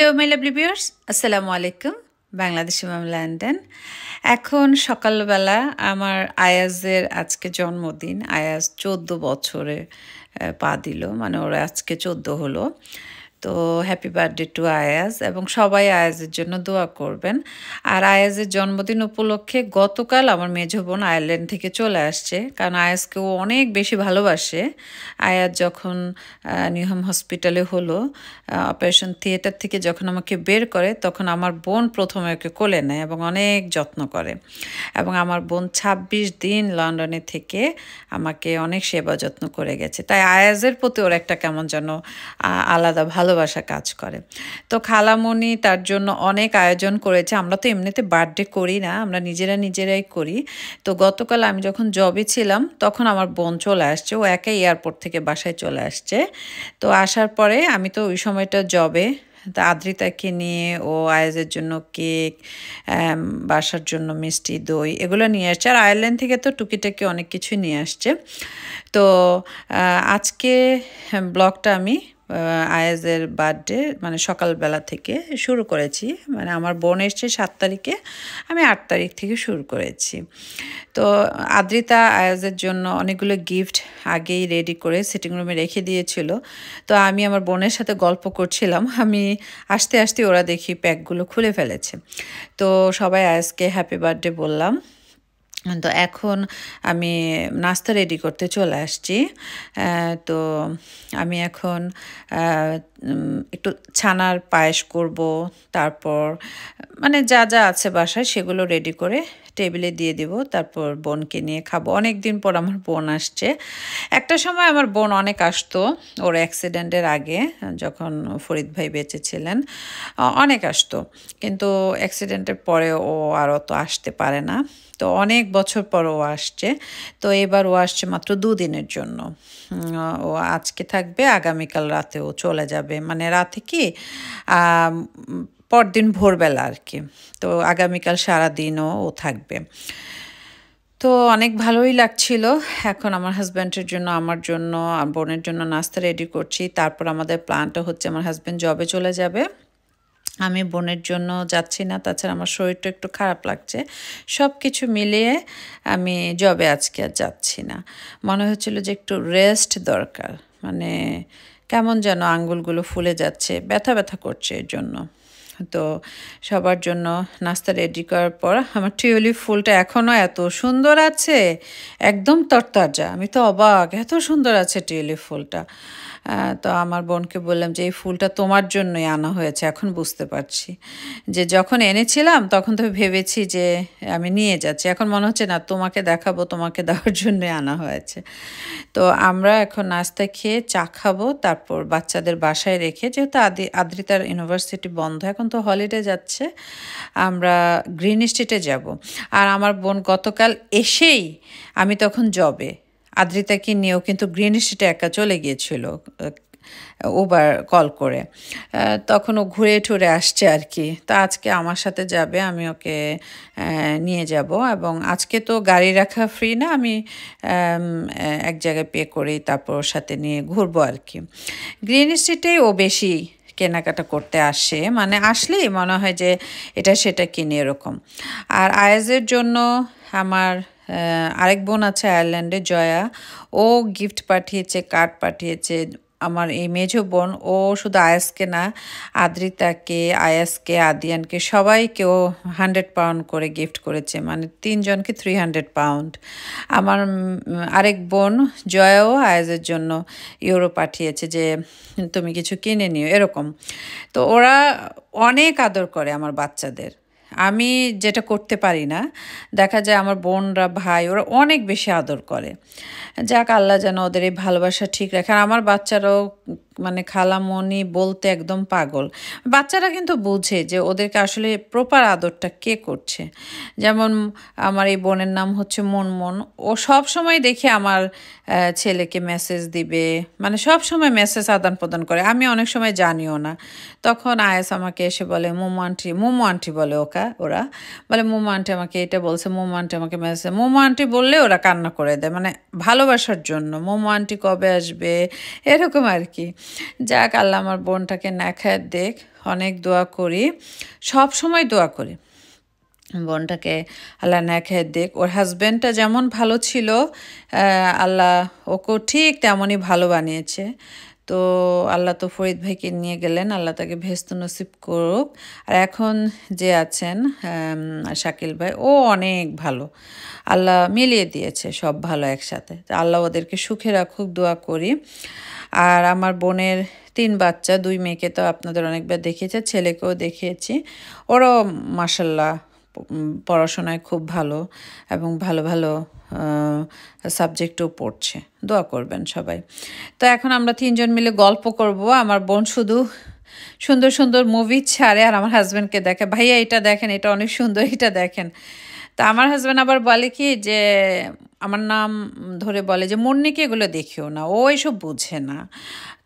Hello my lovely viewers, আসসালামু আলাইকুম। বাংলাদেশি মাম London. এখন সকালবেলা আমার আয়াজের আজকে জন্মদিন। আয়াজ 14 বছরে পা দিল, মানে ওরা আজকে 14 হলো। তো হ্যাপি বার্থডে টু আয়াজ, এবং সবাই আয়াজের জন্য দোয়া করবেন। আর আয়াজের জন্মদিন উপলক্ষে গতকাল আমার মেজো বোন আয়ারল্যান্ড থেকে চলে আসছে, কারণ আয়াজকে ও অনেক বেশি ভালোবাসে। আয়াজ যখন নিউহাম হসপিটালে হলো, অপারেশন থিয়েটার থেকে যখন আমাকে বের করে, তখন আমার বোন প্রথমে ওকে কোলে নেয় এবং অনেক যত্ন করে। এবং আমার বোন 26 দিন লন্ডনে থেকে আমাকে অনেক সেবা যত্ন করে গেছে। তাই আয়াজের প্রতি ওর একটা কেমন যেন আলাদা ভালোবাসা কাজ করে। তো খালামণি তার জন্য অনেক আয়োজন করেছে। আমরা তো এমনিতে বার্থডে করি না, আমরা নিজেরাই করি। তো গতকাল আমি যখন জবে ছিলাম, তখন আমার বোন চলে আসছে, ও একাই এয়ারপোর্ট থেকে বাসায় চলে আসছে। তো আসার পরে আমি তো ওই সময়টা জবে, তা আদ্রিতাকে নিয়ে ও আয়াজের জন্য কেক, বাসার জন্য মিষ্টি, দই এগুলো নিয়ে আসছে। আর আয়ারল্যান্ড থেকে তো টুকিটাকি অনেক কিছুই নিয়ে আসছে। তো আজকে ব্লগটা আমি আয়াজের বার্থডে মানে সকালবেলা থেকে শুরু করেছি। মানে আমার বোন এসছে 7 তারিখে, আমি 8 তারিখ থেকে শুরু করেছি। তো আদ্রিতা আয়াজের জন্য অনেকগুলো গিফট আগেই রেডি করে সিটিং রুমে রেখে দিয়েছিল। তো আমি আমার বোনের সাথে গল্প করছিলাম, আমি আসতে আসতে ওরা দেখি প্যাকগুলো খুলে ফেলেছে। তো সবাই আয়াজকে হ্যাপি বার্থডে বললাম। তো এখন আমি নাস্তা রেডি করতে চলে আসছি। তো আমি এখন একটু ছানার পায়েস করব, তারপর মানে যা যা আছে বাসায় সেগুলো রেডি করে টেবিলে দিয়ে দিব, তারপর বোনকে নিয়ে খাবো। অনেক দিন পর আমার বোন আসছে। একটা সময় আমার বোন অনেক আসতো, ওর অ্যাক্সিডেন্টের আগে যখন ফরিদ ভাই বেঁচে ছিলেন অনেক আসতো, কিন্তু অ্যাক্সিডেন্টের পরে ও আর অত আসতে পারে না। তো অনেক বছর পর ও আসছে। তো এবার ও আসছে মাত্র 2 দিনের জন্য। ও আজকে থাকবে, আগামীকাল রাতে ও চলে যাবে। মানে রাতে কি পরদিন ভোরবেলা আর কি। তো আগামীকাল সারাদিনও ও থাকবে। তো অনেক ভালোই লাগছিল। এখন আমার হাজব্যান্ডের জন্য, আমার জন্য, বোনের জন্য নাস্তা রেডি করছি। তারপর আমাদের প্ল্যানটা হচ্ছে আমার হাজব্যান্ড জবে চলে যাবে, আমি বোনের জন্য যাচ্ছি না। তাছাড়া আমার শরীরটা একটু খারাপ লাগছে। সব কিছু মিলিয়ে আমি জবে আজকে আর যাচ্ছি না। মনে হচ্ছিল যে একটু রেস্ট দরকার। মানে কেমন যেন আঙ্গুলগুলো ফুলে যাচ্ছে, ব্যথা ব্যথা করছে এর জন্য। তো সবার জন্য নাস্তা রেডি করার পর আমার টিউলিপ ফুলটা এখনও এত সুন্দর আছে, একদম তরতাজা। আমি তো অবাক, এত সুন্দর আছে টিউলিপ ফুলটা। তো আমার বোনকে বললাম যে এই ফুলটা তোমার জন্যই আনা হয়েছে, এখন বুঝতে পারছি। যে যখন এনেছিলাম তখন তো ভেবেছি যে আমি নিয়ে যাচ্ছি, এখন মনে হচ্ছে না, তোমাকে দেখাবো, তোমাকে দেওয়ার জন্যই আনা হয়েছে। তো আমরা এখন নাস্তা খেয়ে চা খাবো, তারপর বাচ্চাদের বাসায় রেখে, যেহেতু আদ্রিতার ইউনিভার্সিটি বন্ধ, এখন তো হলিডে যাচ্ছে, আমরা গ্রিন স্ট্রিটে যাব। আর আমার বোন গতকাল এসেই, আমি তখন জবে, আদ্রিতাকে নিয়েও কিন্তু গ্রিন স্ট্রিটে একা চলে গিয়েছিল উবার কল করে। তখন ও ঘুরে টুরে আসছে আর কি। তো আজকে আমার সাথে যাবে, আমি ওকে নিয়ে যাব। এবং আজকে তো গাড়ি রাখা ফ্রি না, আমি এক জায়গায় পে করি, তারপর ওর সাথে নিয়ে ঘুরবো আর কি। গ্রিন স্ট্রিটেই ও বেশি কেনাকাটা করতে আসে, মানে আসলেই মনে হয় যে এটা সেটা কিনে এরকম। আর আয়াজের জন্য আমার আরেক বোন আছে আয়ারল্যান্ডে, জয়া, ও গিফট পাঠিয়েছে, কার্ড পাঠিয়েছে। আমার এই মেজো বোন, ও শুধু আয়াসকে না, আদ্রিতাকে, আয়াসকে, আদিয়ানকে সবাইকেও 100 পাউন্ড করে গিফট করেছে, মানে 3 জনকে 300 পাউন্ড। আমার আরেক বোন জয়াও আয়াজের জন্য ইউরো পাঠিয়েছে যে তুমি কিছু কিনে নিও এরকম। তো ওরা অনেক আদর করে আমার বাচ্চাদের। আমি যেটা করতে পারি না, দেখা যায় আমার বোনরা, ভাই, ওরা অনেক বেশি আদর করে। যাক, আল্লাহ যেন ওদের এই ভালোবাসা ঠিক রাখে। আর আমার বাচ্চারাও মানে খালামণি বলতে একদম পাগল। বাচ্চারা কিন্তু বুঝে যে ওদেরকে আসলে প্রপার আদরটা কে করছে। যেমন আমার এই বোনের নাম হচ্ছে মুনমুন, ও সব সময় দেখে আমার ছেলেকে মেসেজ দিবে, মানে সব সময় মেসেজ আদান প্রদান করে, আমি অনেক সময় জানিও না। তখন আয়েস আমাকে এসে বলে, মোমো আন্টি বলে ওরা বলে, মোমো আন্টি আমাকে এটা বলছে, মোমো আন্টি আমাকে মেসেজ, মোমো আন্টি বললে ওরা কান্না করে দেয়, মানে ভালোবাসার জন্য, মোমো আন্টি কবে আসবে এরকম আর কি। যাক আল্লাহ আমার বোনটাকে নেখায়াত দেখ, অনেক দোয়া করি, সব সময় দোয়া করি বোনটাকে আল্লাহ নেখায়াত দেখ। ওর হাজব্যান্ডটা যেমন ভালো ছিল আল্লাহ ওকেও ঠিক তেমনই ভালো বানিয়েছে। তো আল্লাহ তো ফরিদ ভাইকে নিয়ে গেলেন, আল্লাহ তাকে ভেস্ত নসিব করুক। আর এখন যে আছেন শাকিল ভাই, ও অনেক ভালো, আল্লাহ মিলিয়ে দিয়েছে সব ভালো একসাথে। তো আল্লাহ ওদেরকে সুখে রাখুক, দোয়া করি। আর আমার বোনের 3 বাচ্চা, 2 মেয়েকে তো আপনাদের অনেকবার দেখিয়েছে, ছেলেকেও দেখিয়েছি। ওরাও মাশাল্লাহ পড়াশোনায় খুব ভালো এবং ভালো ভালো সাবজেক্টও পড়ছে। দোয়া করবেন সবাই। তো এখন আমরা 3 জন মিলে গল্প করব। আমার বোন শুধু সুন্দর সুন্দর মুভি ছাড়ে আর আমার হাজব্যান্ডকে দেখে, ভাইয়া এটা দেখেন, এটা অনেক সুন্দর, এটা দেখেন। তা আমার হাজব্যান্ড আবার বলে কি যে আমার নাম ধরে বলে যে মুন্নিকে এগুলো দেখিও না, ও এসব বুঝে না।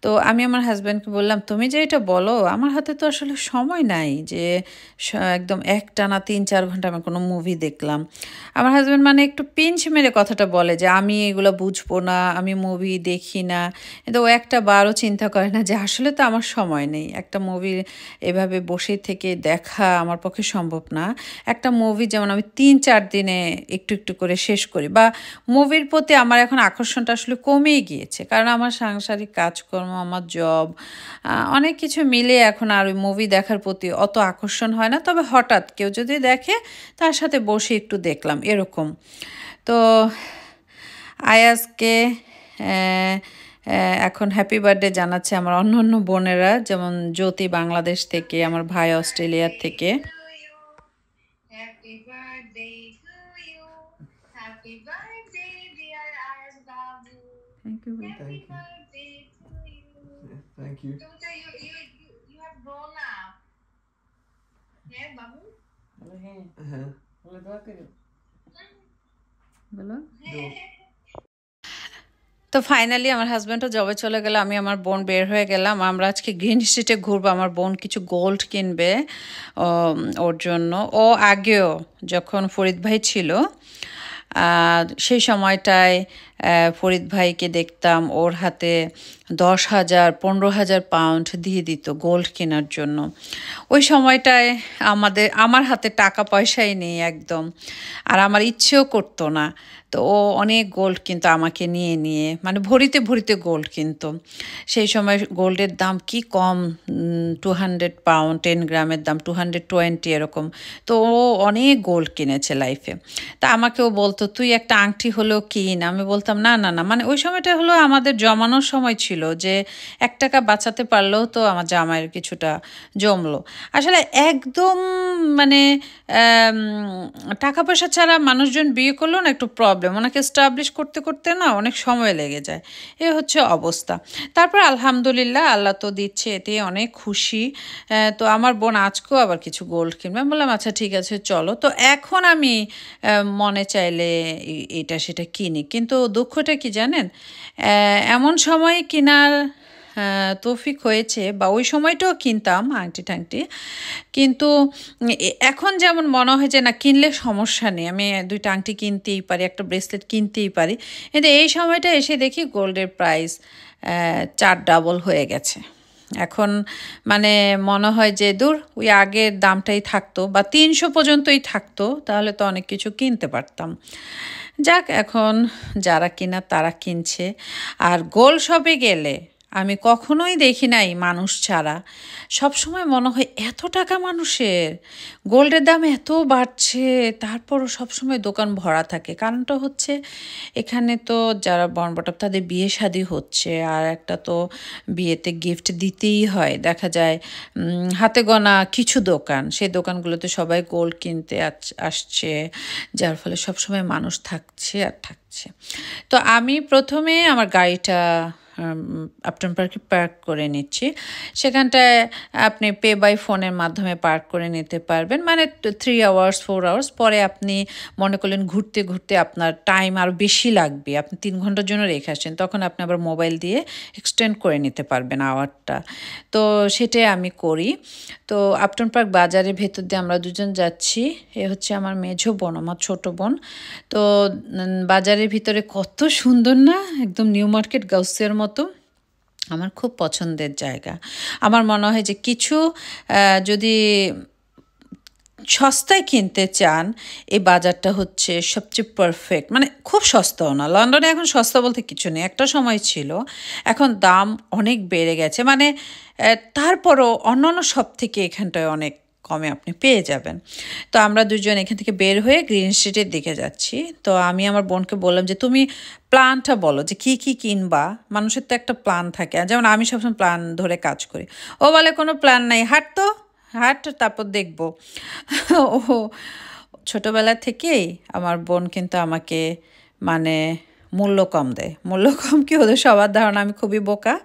তো আমি আমার হাজব্যান্ডকে বললাম তুমি যে এটা বলো, আমার হাতে তো আসলে সময় নাই যে একদম একটানা 3-4 ঘন্টা আমি কোনো মুভি দেখলাম। আমার হাজব্যান্ড মানে একটু পিঞ্চ মেরে কথাটা বলে যে আমি এগুলো বুঝবো না, আমি মুভি দেখি না। কিন্তু ও একটা বারও চিন্তা করে না যে আসলে তো আমার সময় নেই, একটা মুভি এভাবে বসে থেকে দেখা আমার পক্ষে সম্ভব না। একটা মুভি যেমন আমি 3-4 দিনে একটু একটু করে শেষ করি, বা মুভির প্রতি আমার এখন আকর্ষণটা আসলে কমেই গিয়েছে, কারণ আমার সাংসারিক কাজকর্ম, আমার জব, অনেক কিছু মিলে এখন আর ওই মুভি দেখার প্রতি অত আকর্ষণ হয় না। তবে হঠাৎ কেউ যদি দেখে তার সাথে বসে একটু দেখলাম এরকম। তো আয়াজকে এখন হ্যাপি বার্থডে জানাচ্ছে আমার অন্য অন্য বোনেরা, যেমন জ্যোতি বাংলাদেশ থেকে, আমার ভাই অস্ট্রেলিয়ার থেকে। Happy birthday to you. Happy birthday, dear Ayaz Babu. Thank you. Happy birthday to you. Yeah, thank you. Tumta, you have grown up. Yeah, Babu. বলো। তো ফাইনালি আমার হাজব্যান্ডও জবে চলে গেল, আমি আমার বোন বের হয়ে গেলাম। আমরা আজকে গ্রিন স্ট্রিটে ঘুরবো, আমার বোন কিছু গোল্ড কিনবে ওর জন্য। ও আগেও যখন ফরিদ ভাই ছিল সেই সময়টায় ফরিদ ভাইকে দেখতাম ওর হাতে 10,000-15,000 পাউন্ড দিয়ে দিত গোল্ড কেনার জন্য। ওই সময়টায় আমার হাতে টাকা পয়সাই নেই একদম, আর আমার ইচ্ছেও করতো না। তো ও অনেক গোল্ড কিন্তু আমাকে নিয়ে নিয়ে মানে ভরিতে ভরিতে গোল্ড কিনতো। সেই সময় গোল্ডের দাম কি কম, 200 পাউন্ড, 10 গ্রামের দাম 220 এরকম। তো ও অনেক গোল্ড কিনেছে লাইফে। তা আমাকেও বলতো তুই একটা আংটি হলেও কিন। আমি বলতাম না না না, মানে ওই সময়টা হলো আমাদের জমানোর সময় ছিল, যে 1 টাকা বাঁচাতে পারলেও তো আমার জামাইয়ের কিছুটা জমলো। আসলে একদম মানে টাকা পয়সা ছাড়া মানুষজন বিয়ে করলেও না একটু প্রবলেম, ওনাকে এস্টাবলিশ করতে করতে না অনেক সময় লেগে যায়, এ হচ্ছে অবস্থা। তারপর আলহামদুলিল্লাহ আল্লাহ তো দিচ্ছে, এতে অনেক খুশি। তো আমার বোন আজকেও আবার কিছু গোল্ড কিনবে, আমি বললাম আচ্ছা ঠিক আছে চলো। তো এখন আমি মনে চাইলে এটা সেটা কিনি, কিন্তু দুঃখটা কি জানেন, এমন সময় কেনার তৌফিক হয়েছে, বা ওই সময়টাও কিনতাম আংটি ঠাংটি, কিন্তু এখন যেমন মনে হয় যে না কিনলে সমস্যা নেই, আমি 2টা আংটি কিনতেই পারি, একটা ব্রেসলেট কিনতেই পারি। কিন্তু এই সময়টা এসে দেখি গোল্ডের প্রাইস 4 ডাবল হয়ে গেছে। এখন মানে মনে হয় যে দূর, ওই আগের দামটাই থাকতো বা 300 পর্যন্তই থাকতো, তাহলে তো অনেক কিছু কিনতে পারতাম। যাক, এখন যারা কিনা তারা কিনছে। আর গোল্ড শপে গেলে আমি কখনোই দেখি নাই মানুষ ছাড়া, সবসময় মনে হয় এত টাকা মানুষের, গোল্ডের দাম এত বাড়ছে, তারপরও সবসময় দোকান ভরা থাকে। কারণটা হচ্ছে এখানে তো যারা বনবটপ তাদের বিয়ে শাদী হচ্ছে, আর একটা তো বিয়েতে গিফট দিতেই হয়। দেখা যায় হাতে গোনা কিছু দোকান, সেই দোকানগুলোতে সবাই গোল্ড কিনতে আসছে, যার ফলে সবসময় মানুষ থাকছে আর থাকছে। তো আমি প্রথমে আমার গাড়িটা আপটন পার্কে পার্ক করে নিচ্ছি। সেখানটায় আপনি পে বাই ফোনের মাধ্যমে পার্ক করে নিতে পারবেন, মানে 3 আওয়ার্স 4 আওয়ার্স পরে আপনি মনে করলেন ঘুরতে ঘুরতে আপনার টাইম আরও বেশি লাগবে, আপনি 3 ঘন্টার জন্য রেখে আসছেন, তখন আপনি আবার মোবাইল দিয়ে এক্সটেন্ড করে নিতে পারবেন আওয়ারটা। তো সেটাই আমি করি। তো আপটন পার্ক বাজারের ভেতর দিয়ে আমরা দুজন যাচ্ছি। এ হচ্ছে আমার মেঝো বোন, আমার ছোটো বোন। তো বাজারের ভিতরে কত সুন্দর না, একদম নিউ মার্কেট গাউসিয়ার মতো। আমার খুব পছন্দের জায়গা। আমার মনে হয় যে কিছু যদি সস্তায় কিনতে চান, এই বাজারটা হচ্ছে সবচেয়ে পারফেক্ট। মানে খুব সস্তাও না, লন্ডনে এখন সস্তা বলতে কিছু নেই, একটা সময় ছিল, এখন দাম অনেক বেড়ে গেছে। মানে তারপরও অন্যান্য সব থেকে এখানটায় অনেক কমে আপনি পেয়ে যাবেন। তো আমরা দুজন এখান থেকে বের হয়ে গ্রিন স্ট্রিটের দিকে যাচ্ছি। তো আমি আমার বোনকে বললাম যে তুমি প্ল্যানটা বলো যে কি কি কিনবা, মানুষের তো একটা প্ল্যান থাকে, আর যেমন আমি সবসময় প্ল্যান ধরে কাজ করি। ও বলে কোনো প্ল্যান নাই, হাঁট তো হাঁট, তারপর দেখবো। ও ছোটবেলা থেকেই আমার বোন কিন্তু আমাকে মানে মূল্য কম দেয়। মূল্য কম কি, ওদের সবার ধারণা আমি খুবই বোকা।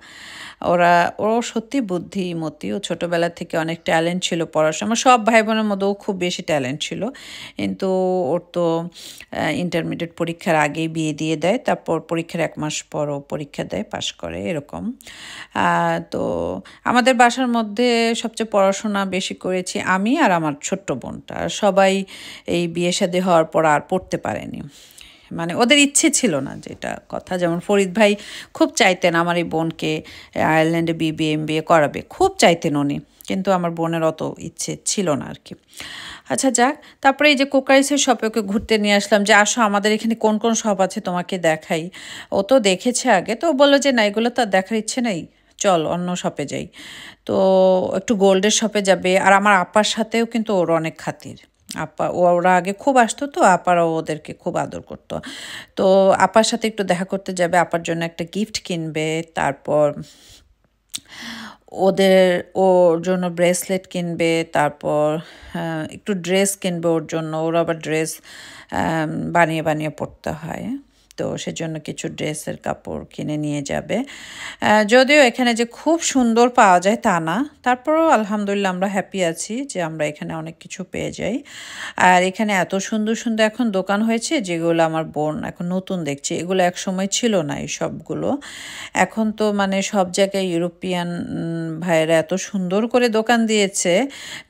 ও সত্যি বুদ্ধিমতী। ও ছোটোবেলা থেকে অনেক ট্যালেন্ট ছিল পড়াশোনা। আমার সব ভাই বোনের মধ্যে ও খুব বেশি ট্যালেন্ট ছিল, কিন্তু ওর তো ইন্টারমিডিয়েট পরীক্ষার আগেই বিয়ে দিয়ে দেয়, তারপর পরীক্ষার 1 মাস পর ও পরীক্ষা দেয়, পাশ করে এরকম। তো আমাদের বাসার মধ্যে সবচেয়ে পড়াশোনা বেশি করেছি আমি আর আমার ছোট্ট বোনটা। আর সবাই এই বিয়ে শাদী হওয়ার পর আর পড়তে পারেনি, মানে ওদের ইচ্ছে ছিল না, যেটা কথা। যেমন ফরিদ ভাই খুব চাইতেন আমার এই বোনকে আয়ারল্যান্ডে BBA MBA করাবে, খুব চাইতেন উনি, কিন্তু আমার বোনের অত ইচ্ছে ছিল না আর কি। আচ্ছা যাক, তারপরে এই যে কোকারিসের শপে ওকে ঘুরতে নিয়ে আসলাম, যে আসো আমাদের এখানে কোন কোন শপ আছে তোমাকে দেখাই। ও তো দেখেছে আগে, তো বললো যে না, এগুলো তো আর দেখার ইচ্ছে নেই, চল অন্য শপে যাই। তো একটু গোল্ডের শপে যাবে। আর আমার আপার সাথেও কিন্তু ওর অনেক খাতির। আপা ওরা আগে খুব আসতো, তো আপারাও ওদেরকে খুব আদর করতো। তো আপার সাথে একটু দেখা করতে যাবে, আপার জন্য একটা গিফট কিনবে, তারপর ওর জন্য ব্রেসলেট কিনবে, তারপর একটু ড্রেস কিনবে ওর জন্য। ওর আবার ড্রেস বানিয়ে বানিয়ে পরতে হয়, তো সেজন্য কিছু ড্রেসের কাপড় কিনে নিয়ে যাবে। যদিও এখানে যে খুব সুন্দর পাওয়া যায় তা না, তারপরেও আলহামদুলিল্লাহ আমরা হ্যাপি আছি যে আমরা এখানে অনেক কিছু পেয়ে যাই। আর এখানে এত সুন্দর সুন্দর এখন দোকান হয়েছে, যেগুলো আমার বোন এখন নতুন দেখছে, এগুলো এক সময় ছিল না এই সবগুলো। এখন তো মানে সব জায়গায় ইউরোপিয়ান ভাইয়েরা এত সুন্দর করে দোকান দিয়েছে,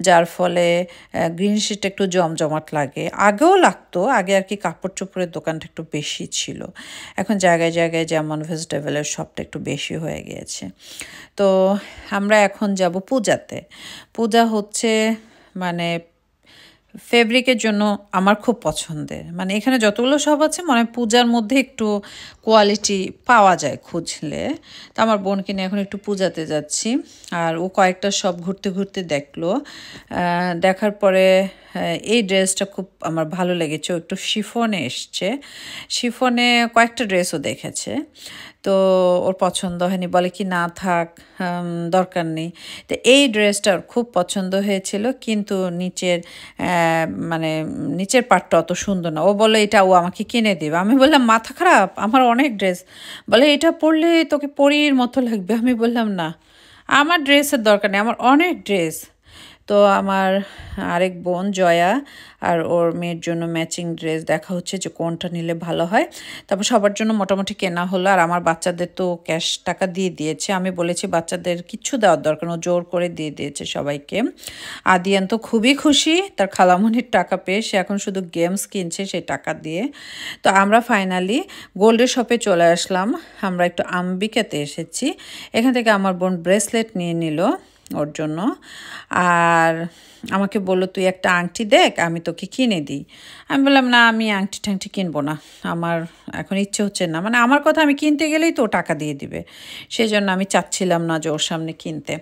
যার ফলে গ্রিন স্ট্রিট একটু জমজমাট লাগে। আগেও লাগতো, আগে আর কি কাপড় চোপড়ের দোকানটা একটু বেশি ছিল, এখন জায়গায় জায়গায় যেমন ভেজিটেবলের শপটা একটু বেশি হয়ে গিয়েছে। তো আমরা এখন যাব পূজাতে। পূজা হচ্ছে মানে ফেব্রিকের জন্য আমার খুব পছন্দের। মানে এখানে যতগুলো শপ আছে মনে হয় পূজার মধ্যে একটু কোয়ালিটি পাওয়া যায় খুঁজলে। তো আমার বোনকে নিয়ে এখন একটু পূজাতে যাচ্ছি, আর ও কয়েকটা শপ ঘুরতে ঘুরতে দেখলো। দেখার পরে এই ড্রেসটা খুব আমার ভালো লেগেছে, ও একটু শিফনে এসছে, শিফনে কয়েকটা ড্রেসও দেখেছে, তো ওর পছন্দ হয়নি, বলে কি না থাক, দরকার নেই। তো এই ড্রেসটা ওর খুব পছন্দ হয়েছিল, কিন্তু মানে নিচের পার্টটা অত সুন্দর না। ও বলে এটা ও আমাকে কিনে দেবে। আমি বললাম মাথা খারাপ, আমার অনেক ড্রেস। বলে এটা পরলে তোকে পরীর মতো লাগবে। আমি বললাম না, আমার ড্রেসের দরকার নেই, আমার অনেক ড্রেস। তো আমার আরেক বোন জয়া আর ওর মেয়ের জন্য ম্যাচিং ড্রেস দেখা হচ্ছে যে কোনটা নিলে ভালো হয়। তারপর সবার জন্য মোটামুটি কেনা হলো, আর আমার বাচ্চাদের তো ক্যাশ টাকা দিয়ে দিয়েছে। আমি বলেছি বাচ্চাদের কিচ্ছু দেওয়ার দরকার, ও জোর করে দিয়ে দিয়েছে সবাইকে। আদিয়ান তো খুবই খুশি তার খালামণির টাকা পেয়ে, সে এখন শুধু গেমস কিনছে সেই টাকা দিয়ে। তো আমরা ফাইনালি গোল্ডের শপে চলে আসলাম। আমরা একটু আম্বিকাতে এসেছি, এখান থেকে আমার বোন ব্রেসলেট নিয়ে নিল ওর জন্য, আর আমাকে বললো তুই একটা আংটি দেখ, আমি তোকে কিনে দিই। আমি বললাম না, আমি আংটি ঠাংটি কিনবো না, আমার এখন ইচ্ছে হচ্ছে না। মানে আমার কথা, আমি কিনতে গেলেই তো ও টাকা দিয়ে দিবে, সেই জন্য আমি চাচ্ছিলাম না যে ওর সামনে কিনতে।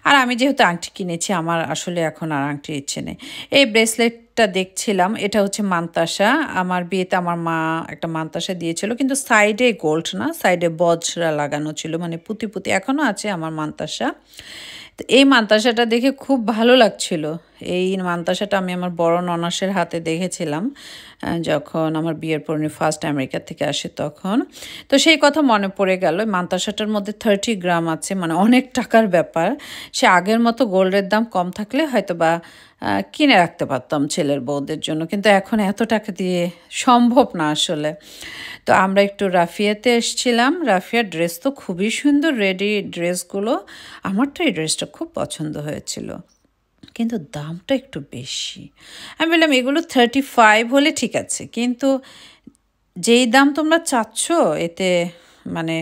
আর আমি যেহেতু আংটি কিনেছি, আমার আসলে এখন আর আংটির ইচ্ছে নেই। এই ব্রেসলেটটা দেখছিলাম, এটা হচ্ছে মান্তাসা। আমার বিয়েতে আমার মা একটা মান্তাসা দিয়েছিল, কিন্তু সাইডে গোল্ড না, সাইডে বজ্রা লাগানো ছিল, মানে পুঁতি পুঁতি এখনও আছে আমার মান্তাসা। তো এই মান্তাসাটা দেখে খুব ভালো লাগছিল। এই মান্তাসাটা আমি আমার বড় ননাসের হাতে দেখেছিলাম যখন আমার বিয়ের পর উনি ফার্স্ট আমেরিকা থেকে আসে তখন। তো সেই কথা মনে পড়ে গেল। মান্তাসাটার মধ্যে 30 গ্রাম আছে, মানে অনেক টাকার ব্যাপার। সে আগের মতো গোল্ডের দাম কম থাকলে হয়তো বা কিনে রাখতে পারতাম ছেলের বউদের জন্য, কিন্তু এখন এত টাকা দিয়ে সম্ভব না আসলে। তো আমরা একটু রাফিয়াতে এসেছিলাম। রাফিয়ার ড্রেস তো খুবই সুন্দর, রেডি ড্রেসগুলো। আমার তো এই ড্রেসটা খুব পছন্দ হয়েছিল, কিন্তু দামটা একটু বেশি। আমি বললাম এগুলো 35 হলে ঠিক আছে, কিন্তু যেই দাম তোমরা চাচ্ছ এতে মানে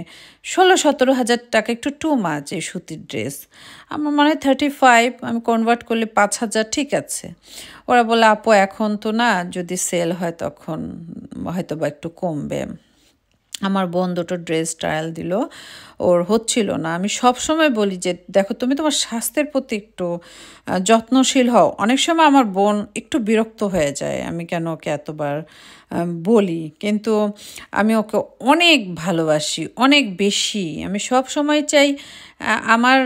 ১৬-১৭ হাজার টাকা একটু টু মাচ এই সুতির ড্রেস। আমার মনে হয় 35, আমি কনভার্ট করলে 5,000 ঠিক আছে। ওরা বলে আপু এখন তো না, যদি সেল হয় তখন হয়তো বা একটু কমবে। আমার বোন দুটো ড্রেস ট্রায়াল দিল, ওর হচ্ছিল না। আমি সব সময় বলি যে দেখো তুমি তোমার স্বাস্থ্যের প্রতি একটু যত্নশীল হও। অনেক সময় আমার বোন একটু বিরক্ত হয়ে যায় আমি কেন ওকে এতবার বলি, কিন্তু আমি ওকে অনেক ভালোবাসি, অনেক বেশি। আমি সব সময় চাই আমার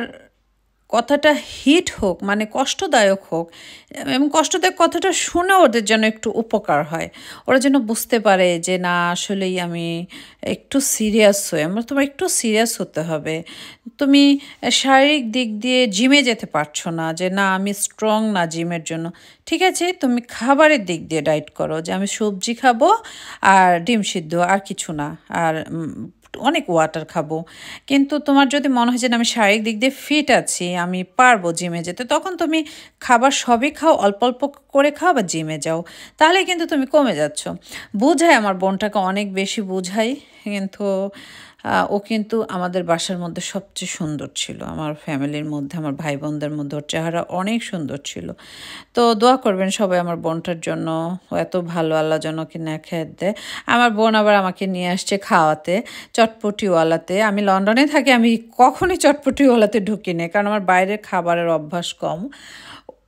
কথাটা হিট হোক, মানে কষ্টদায়ক হোক, এবং কষ্টদায়ক কথাটা শুনে ওদের যেন একটু উপকার হয়, ওরা যেন বুঝতে পারে যে না আসলেই আমি একটু সিরিয়াস হই। আমার তোমার একটু সিরিয়াস হতে হবে। তুমি শারীরিক দিক দিয়ে জিমে যেতে পারছো না, যে না আমি স্ট্রং না জিমের জন্য, ঠিক আছে তুমি খাবারের দিক দিয়ে ডায়েট করো, যে আমি সবজি খাবো আর ডিম সিদ্ধ আর কিছু না, আর অনেক ওয়াটার খাবো। কিন্তু তোমার যদি মনে হয় যে না আমি শারীরিক দিক দিয়ে ফিট আছি, আমি পারবো জিমে যেতে, তখন তুমি খাবার সবই খাও, অল্প অল্প করে খাও বা জিমে যাও, তাহলে কিন্তু তুমি কমে যাচ্ছ। বুঝাই, আমার বোনটাকে অনেক বেশি বুঝাই, কিন্তু ও কিন্তু আমাদের বাসার মধ্যে সবচেয়ে সুন্দর ছিল, আমার ফ্যামিলির মধ্যে, আমার ভাই বোনদের মধ্যে ওর চেহারা অনেক সুন্দর ছিল। তো দোয়া করবেন সবাই আমার বোনটার জন্য, ও এত ভালো, আল্লাহ যেন ওকে নেখায়েত দেয়। আমার বোন আবার আমাকে নিয়ে আসছে খাওয়াতে চটপটিওয়ালাতে। আমি লন্ডনে থাকি, আমি কখনই চটপটিওয়ালাতে ঢুকি না, কারণ আমার বাইরের খাবারের অভ্যাস কম।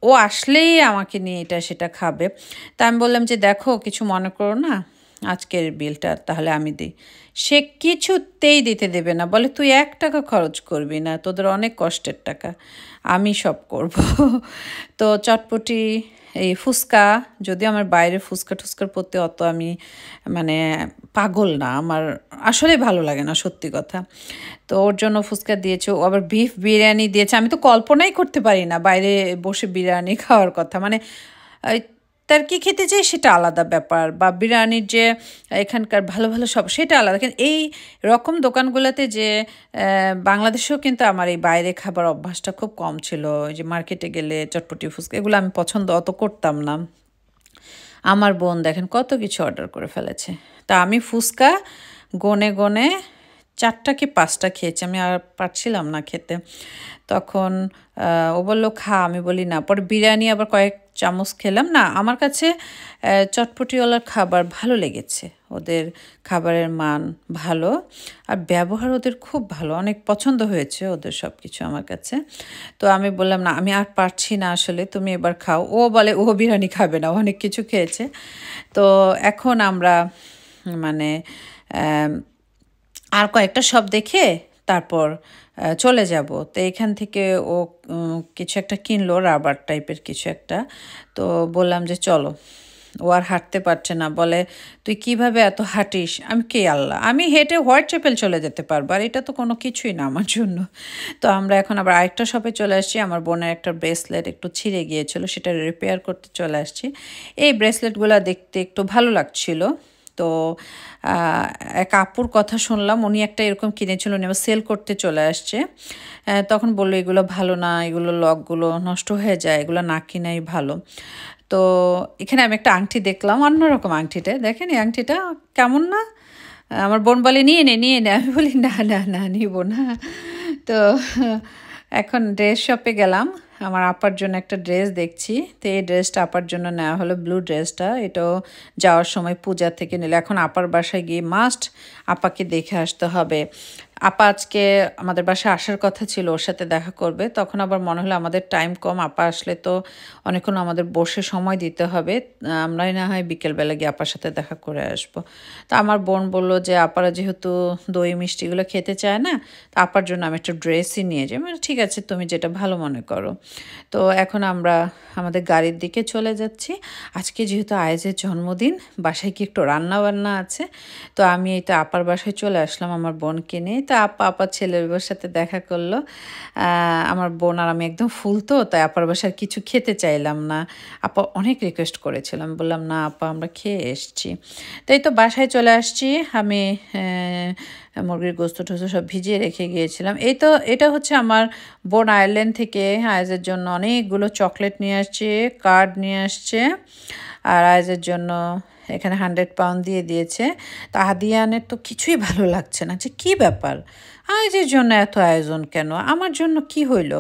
ও আসলেই আমাকে নিয়ে এটা সেটা খাবে। তা আমি বললাম যে দেখো কিছু মনে করো না, আজকের বিলটা তাহলে আমি দিই। সে কিছুতেই দিতে দেবে না, বলে তুই 1 টাকা খরচ করবি না, তোদের অনেক কষ্টের টাকা, আমি সব করব। তো চটপটি, এই ফুচকা, যদিও আমার বাইরে ফুচকা টুচকার প্রতি অত আমি মানে পাগল না, আমার আসলে ভালো লাগে না সত্যি কথা। তো ওর জন্য ফুচকা দিয়েছে, ও আবার বিফ বিরিয়ানি দিয়েছে। আমি তো কল্পনাই করতে পারি না বাইরে বসে বিরিয়ানি খাওয়ার কথা, মানে তার কি খেতে চাই সেটা আলাদা ব্যাপার, বা বিরিয়ানির যে এখানকার ভালো ভালো সব সেটা আলাদা, কিন্তু এই রকম দোকানগুলোতে যে বাংলাদেশেও কিন্তু আমার এই বাইরে খাবার অভ্যাসটা খুব কম ছিল। ওই যে মার্কেটে গেলে চটপটি ফুচকা এগুলো আমি পছন্দ অত করতাম না। আমার বোন দেখেন কত কিছু অর্ডার করে ফেলেছে। তা আমি ফুচকা গনে গনে 4টা কি 5টা খেয়েছি, আমি আর পারছিলাম না খেতে। তখন ও বললো খা, আমি বলি না। পরে বিরিয়ানি আবার কয়েক চামচ খেলাম। না, আমার কাছে চটপটিওয়ালার খাবার ভালো লেগেছে, ওদের খাবারের মান ভালো, আর ব্যবহার ওদের খুব ভালো, অনেক পছন্দ হয়েছে ওদের সব কিছু আমার কাছে। তো আমি বললাম না আমি আর পারছি না আসলে, তুমি এবার খাও। ও বলে ও বিরিয়ানি খাবে না, অনেক কিছু খেয়েছে। তো এখন আমরা মানে আর কয়েকটা শপ দেখে তারপর চলে যাব। তো এখান থেকে ও কিছু একটা কিনলো, রাবার টাইপের কিছু একটা। তো বললাম যে চলো। ও আর হাঁটতে পারছে না, বলে তুই কিভাবে এত হাঁটিস? আমি কে আল্লাহ, আমি হেঁটে হোয়াইট চ্যাপেল চলে যেতে পারবো, আর এটা তো কোনো কিছুই না আমার জন্য। তো আমরা এখন আবার আরেকটা শপে চলে আসছি। আমার বোনের একটা ব্রেসলেট একটু ছিঁড়ে গিয়েছিল, সেটা রিপেয়ার করতে চলে আসছি। এই ব্রেসলেটগুলো দেখতে একটু ভালো লাগছিল। তো এক আপুর কথা শুনলাম, উনি একটা এরকম কিনেছিল, উনি আবার সেল করতে চলে আসছে। তখন বললো এগুলো ভালো না, এগুলো লকগুলো নষ্ট হয়ে যায়, এগুলো না কিনাই ভালো। তো এখানে আমি একটা আংটি দেখলাম, অন্যরকম আংটিটা দেখেন, এই আংটিটা কেমন না? আমার বোন বলে নিয়ে নে নিয়ে নে, আমি বলি না না না নিব না। তো এখন ড্রেস শপে গেলাম, আমার আপার জন্য একটা ড্রেস দেখছি। তো এই ড্রেসটা আপার জন্য নেওয়া হলো, ব্লু ড্রেসটা। এটাও যাওয়ার সময় পূজা থেকে নিলে, এখন আপার বাসায় গিয়ে মাস্ট আপাকে দেখে আসতে হবে। আপা আজকে আমাদের বাসায় আসার কথা ছিল, ওর সাথে দেখা করবে। তখন আবার মনে হলো আমাদের টাইম কম, আপা আসলে তো অনেকক্ষণ আমাদের বসে সময় দিতে হবে, আমরাই না হয় বিকেলবেলা গিয়ে আপার সাথে দেখা করে আসবো। তো আমার বোন বলল যে আপারা যেহেতু দই মিষ্টিগুলো খেতে চায় না, তো আপার জন্য আমি একটা ড্রেসই নিয়ে যাই। মানে ঠিক আছে তুমি যেটা ভালো মনে করো। তো এখন আমরা আমাদের গাড়ির দিকে চলে যাচ্ছি। আজকে যেহেতু আয়েজের জন্মদিন, বাসায় কি একটু রান্না বান্না আছে। তো আমি এটা আপার বাসায় চলে আসলাম আমার বোনকে নিয়ে। তো আপা আপার ছেলের সাথে দেখা করলো। আমার বোন আর আমি একদম ফুল, তো তাই আপার বাসার কিছু খেতে চাইলাম না। আপা অনেক রিকোয়েস্ট করেছিলাম, বললাম না আপা আমরা খেয়ে এসছি। তাই তো বাসায় চলে আসছি আমি। মুরগির গোস্ত টোস্ত সব ভিজিয়ে রেখে গিয়েছিলাম। এই তো এটা হচ্ছে আমার বোন আয়ারল্যান্ড থেকে আয়েজের জন্য অনেকগুলো চকলেট নিয়ে আসছে, কার্ড নিয়ে আসছে। আর আয়েজের জন্য এখানে 100 পাউন্ড দিয়ে দিয়েছে। তো আদিয়ানের তো কিছুই ভালো লাগছে না, যে কী ব্যাপার, আয়োজের জন্য এত আয়োজন কেন, আমার জন্য কি হইল।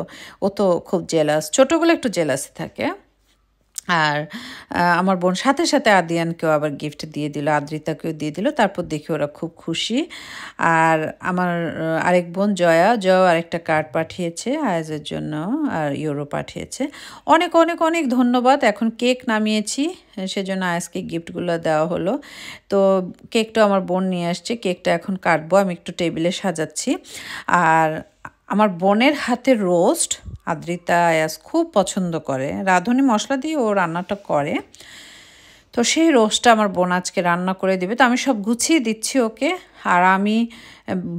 ও তো খুব জেলাস, ছোটোগুলো একটু জেলাসি থাকে। আর আমার বোন সাথে সাথে আদিয়ানকেও আবার গিফট দিয়ে দিল, আদ্রিতাকেও দিয়ে দিল। তারপর দেখি ওরা খুব খুশি। আর আমার আরেক বোন জয়াও আরেকটা কার্ড পাঠিয়েছে আয়াজের জন্য, আর ইউরো পাঠিয়েছে। অনেক অনেক অনেক ধন্যবাদ। এখন কেক নামিয়েছি, সেজন্য আয়াজকে গিফটগুলো দেওয়া হলো। তো কেকটা আমার বোন নিয়ে আসছে, কেকটা এখন কাটবো, আমি একটু টেবিলে সাজাচ্ছি। আর আমার বোনের হাতের রোস্ট আদ্রিতা আয়াজ খুব পছন্দ করে, রাঁধুনি মশলা দিয়ে ও রান্নাটা করে। তো সেই রোস্টটা আমার বোন আজকে রান্না করে দিবে। তো আমি সব গুছিয়ে দিচ্ছি ওকে। আর আমি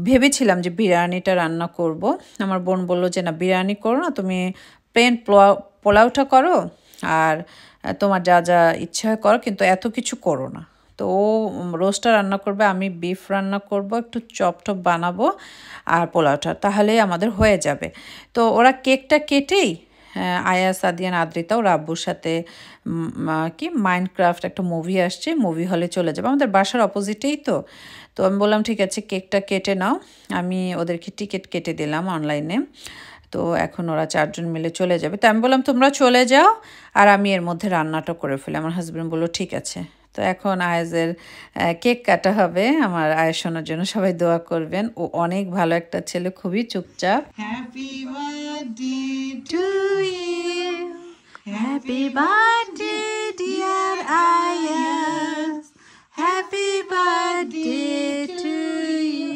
ভেবেছিলাম যে বিরিয়ানিটা রান্না করব। আমার বোন বলল যে না, বিরিয়ানি করো না, তুমি প্লেন পোলাওটা করো, আর তোমার যা যা ইচ্ছা হয় করো, কিন্তু এত কিছু করো না। তো ও রোস্টটা রান্না করবে, আমি বিফ রান্না করব, একটু চপ বানাবো আর পোলাওটা, তাহলেই আমাদের হয়ে যাবে। তো ওরা কেকটা কেটেই আয়াস, আদিয়ান, আদ্রিতা ওর আব্বুর সাথে কি মাইনক্রাফট একটা মুভি আসছে, মুভি হলে চলে যাবে, আমাদের বাসার অপোজিটেই। তো তো আমি বললাম ঠিক আছে, কেকটা কেটে নাও। আমি ওদেরকে টিকিট কেটে দিলাম অনলাইনে। তো এখন ওরা 4 জন মিলে চলে যাবে। তো আমি বললাম তোমরা চলে যাও, আর আমি এর মধ্যে রান্নাটা করে ফেলি। আমার হাজব্যান্ড বললো ঠিক আছে। তো এখন আয়েজের কেক কাটা হবে। আমার আয়েস শোনার জন্য সবাই দোয়া করবেন। ও অনেক ভালো একটা ছেলে, খুবই চুপচাপ। Happy birthday to you, happy birthday dear Ayaz, happy birthday to you.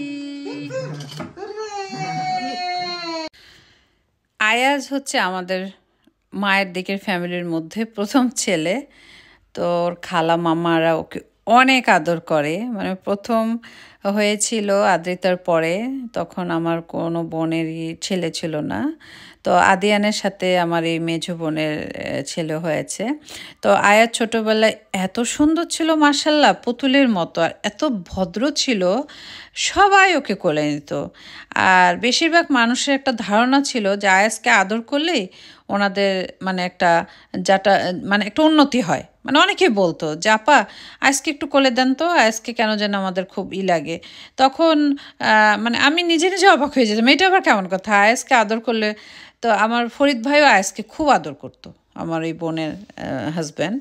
Ayaz হচ্ছে আমাদের মায়ের দিকের ফ্যামিলির মধ্যে প্রথম ছেলে। তো ওর খালা মামারা ওকে অনেক আদর করে। মানে প্রথম হয়েছিল আদ্রিতার পরে, তখন আমার কোনো বোনেরই ছেলে ছিল না। তো আদিয়ানের সাথে আমার এই মেজো বোনের ছেলে হয়েছে। তো আয়াত ছোটোবেলায় এত সুন্দর ছিল মাশাল্লাহ, পুতুলের মতো, আর এত ভদ্র ছিল, সবাই ওকে কোলে নিত। আর বেশিরভাগ মানুষের একটা ধারণা ছিল যে আয়াসকে আদর করলেই ওনাদের মানে একটা মানে একটা উন্নতি হয়। মানে অনেকেই বলতো যে আপা আজকে একটু কোলে দেন তো, আজকে কেন যেন আমাদের খুব লাগে। তখন মানে আমি নিজে নিজে অবাক হয়ে যেতাম, এটা আবার কেমন কথা, আয়াসকে আদর করলে। তো আমার ফরিদ ভাইও আয়াসকে খুব আদর করতো, আমার এই বোনের হাজব্যান্ড।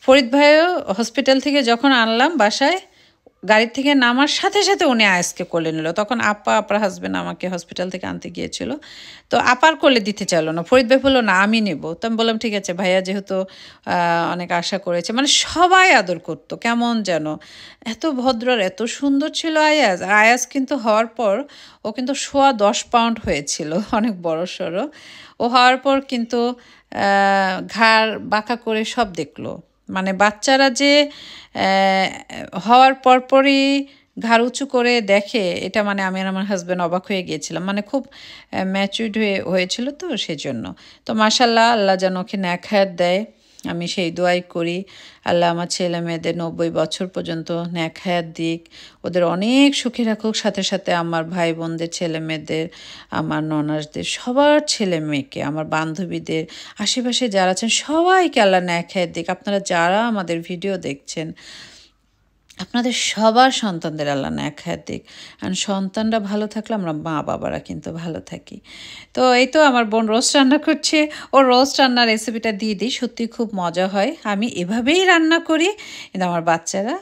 ফরিদ ভাইও হসপিটাল থেকে যখন আনলাম বাসায়, গাড়ি থেকে নামার সাথে সাথে উনি আয়াসকে কোলে নিল। তখন আপার হাজব্যান্ড আমাকে হসপিটাল থেকে আনতে গিয়েছিল। তো আপার কোলে দিতে চাইলো না, ফরিদ ভাই বললো না আমি নেব। তো আমি বললাম ঠিক আছে ভাইয়া, যেহেতু অনেক আশা করেছে। মানে সবাই আদর করতো, কেমন যেন এত ভদ্র আর এত সুন্দর ছিল আয়াস। আর আয়াস কিন্তু হওয়ার পর ও কিন্তু 10 পাউন্ড হয়েছিল, অনেক বড় সড়ো। ও হওয়ার পর কিন্তু ঘাড় বাঁকা করে সব দেখলো। মানে বাচ্চারা যে হওয়ার পরপরই ঘাড় উঁচু করে দেখে, এটা মানে আমি আর আমার হাজব্যান্ড অবাক হয়ে গিয়েছিলাম। মানে খুব ম্যাচিউরড হয়েছিল তো সেজন্য। তো মাশাল্লাহ, আল্লাহ যেন ওকে নেক হায়াত দেয়, আমি সেই দোয়াই করি। আল্লাহ আমার ছেলে মেয়েদের 90 বছর পর্যন্ত নেক হায়াত দিক, ওদের অনেক সুখী রাখুক। সাথে সাথে আমার ভাই বোনদের ছেলে মেয়েদের, আমার ননাসদের সবার ছেলে মেয়েকে, আমার বান্ধবীদের, আশেপাশে যারা আছেন সবাইকে আল্লাহ নেক হায়াত দিক। আপনারা যারা আমাদের ভিডিও দেখছেন, আপনাদের সবার সন্তানদের আল্লাহ নেক হায়াত দিক। আর সন্তানরা ভালো থাকলে আমরা মা বাবারা কিন্তু ভালো থাকি। তো এই তো আমার বোন রোস্ট রান্না করছে, ও রোস্ট রান্নার রেসিপিটা দিয়ে দিই, সত্যি খুব মজা হয়। আমি এভাবেই রান্না করি, কিন্তু আমার বাচ্চারা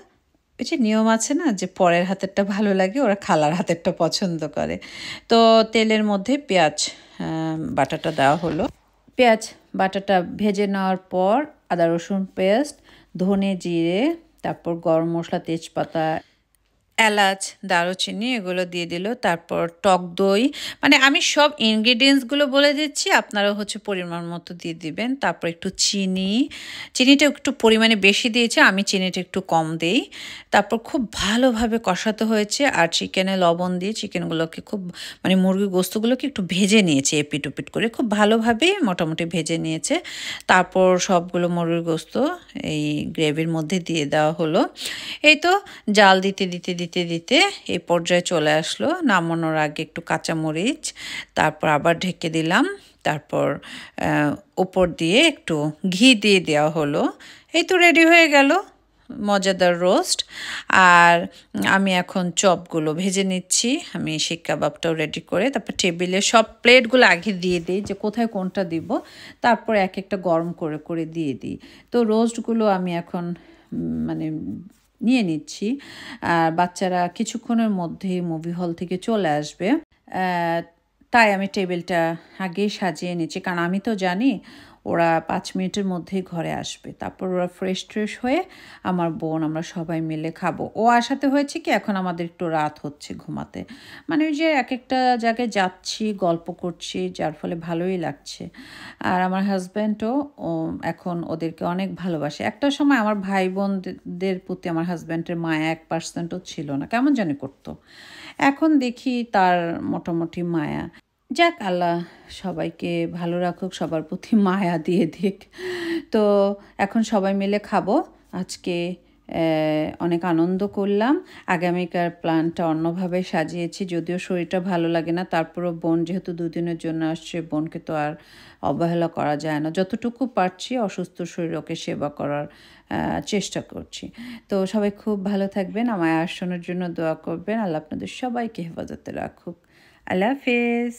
ওই যে নিয়ম আছে না, যে পরের হাতেরটা ভালো লাগে, ওরা খালার হাতেরটা পছন্দ করে। তো তেলের মধ্যে পেঁয়াজ বাটাটা দেওয়া হলো। পেঁয়াজ বাটাটা ভেজে নেওয়ার পর আদা রসুন পেস্ট, ধনে জিরে, তারপর গরম মশলা, তেজপাতা, এলাচ, দারুচিনি এগুলো দিয়ে দিল। তারপর টক দই, মানে আমি সব ইনগ্রিডিয়েন্টসগুলো বলে দিচ্ছি, আপনারা হচ্ছে পরিমাণ মতো দিয়ে দিবেন। তারপর একটু চিনিটা একটু পরিমাণে বেশি দিয়েছে, আমি চিনিটা একটু কম দিই। তারপর খুব ভালোভাবে কষাতে হয়েছে। আর চিকেনে লবণ দিয়ে চিকেনগুলোকে খুব, মানে মুরগির গোস্তগুলোকে একটু ভেজে নিয়েছে এপিট ওপিট করে, খুব ভালোভাবেই মোটামুটি ভেজে নিয়েছে। তারপর সবগুলো মুরগির গোস্ত এই গ্রেভির মধ্যে দিয়ে দেওয়া হলো। এই তো জাল দিতে দিতে দিতে দিতে এই পর্যায়ে চলে আসলো। নামানোর আগে একটু কাঁচামরিচ, তারপর আবার ঢেকে দিলাম। তারপর উপর দিয়ে একটু ঘি দিয়ে দেওয়া হলো। এই তো রেডি হয়ে গেল মজাদার রোস্ট। আর আমি এখন চপগুলো ভেজে নিচ্ছি। আমি শিক কাবাবটাও রেডি করে তারপর টেবিলে সব প্লেটগুলো আগে দিয়ে দিই যে কোথায় কোনটা দিব, তারপর এক একটা গরম করে করে দিয়ে দিই। তো রোস্টগুলো আমি এখন মানে নিয়ে নিচ্ছি। আর বাচ্চারা কিছুক্ষণের মধ্যেই মুভি হল থেকে চলে আসবে, তাই আমি টেবিলটা আগেই সাজিয়ে নিচ্ছি, কারণ আমি তো জানি ওরা 5 মিনিটের মধ্যেই ঘরে আসবে। তারপর ওরা ফ্রেশ ট্রেশ হয়ে আমার বোন আমরা সবাই মিলে খাবো। ও আসাতে হয়েছে কি এখন আমাদের একটু রাত হচ্ছে ঘুমাতে, মানে ওই যে এক একটা জায়গায় যাচ্ছি গল্প করছি, যার ফলে ভালোই লাগছে। আর আমার হাজব্যান্ডও এখন ওদেরকে অনেক ভালোবাসে। একটা সময় আমার ভাই বোনদের প্রতি আমার হাজব্যান্ডের মায়া 1%ও ছিল না, কেমন জানি করতো। এখন দেখি তার মোটামুটি মায়া। যাক, আল্লাহ সবাইকে ভালো রাখুক, সবার প্রতি মায়া দিয়ে দিক। তো এখন সবাই মিলে খাবো আজকে। অনেক আনন্দ করলাম। আগামীকার প্ল্যানটা অন্যভাবে সাজিয়েছি, যদিও শরীরটা ভালো লাগে না, তারপরও বোন যেহেতু 2 দিনের জন্য আসছে, বোনকে তো আর অবহেলা করা যায় না। যতটুকু পারছি অসুস্থ শরীর ওকে সেবা করার চেষ্টা করছি। তো সবাই খুব ভালো থাকবেন, আমায় আসানোর জন্য দোয়া করবেন। আল্লাহ আপনাদের সবাইকে হেফাজতে রাখুক। আল্লাহ হাফেজ।